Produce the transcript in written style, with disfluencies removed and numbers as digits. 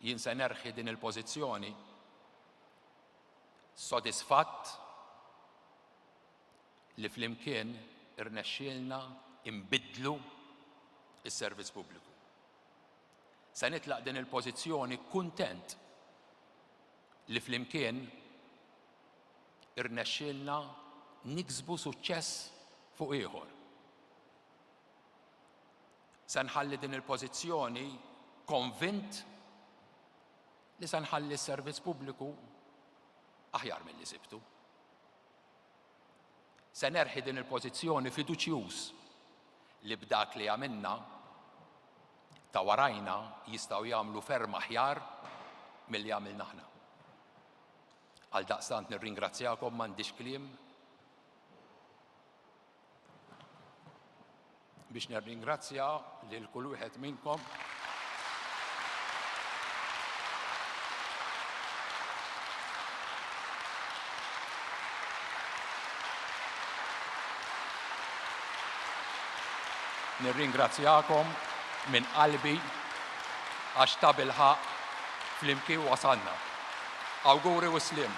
jien se nerħi din il-pożizzjoni sodisfatt li flimkien irnexxielna inbiddlu is-servizz pubbliku. Se nitlaq din il-pożizzjoni kuntent li flimkien irnexxielna niksbu suċċess fuq ieħor. Se nħalli din il-pożizzjoni konvint li se nħalli s-servizz pubbliku aħjar milli sibtu. Se nerħi din il-pożizzjoni fiduċjuż li b'dak li għamilna ta' warajna jistgħu jagħmlu ferm aħjar milli għamilna aħna. Għaldaqstant nirringrazzjakom m'għandix kliem biex nirringrazzja lil kull wieħed minnkom nirringrazzjakom minn qalbi għax ta' bilħaq flimkien wasalna. Awguri u slim.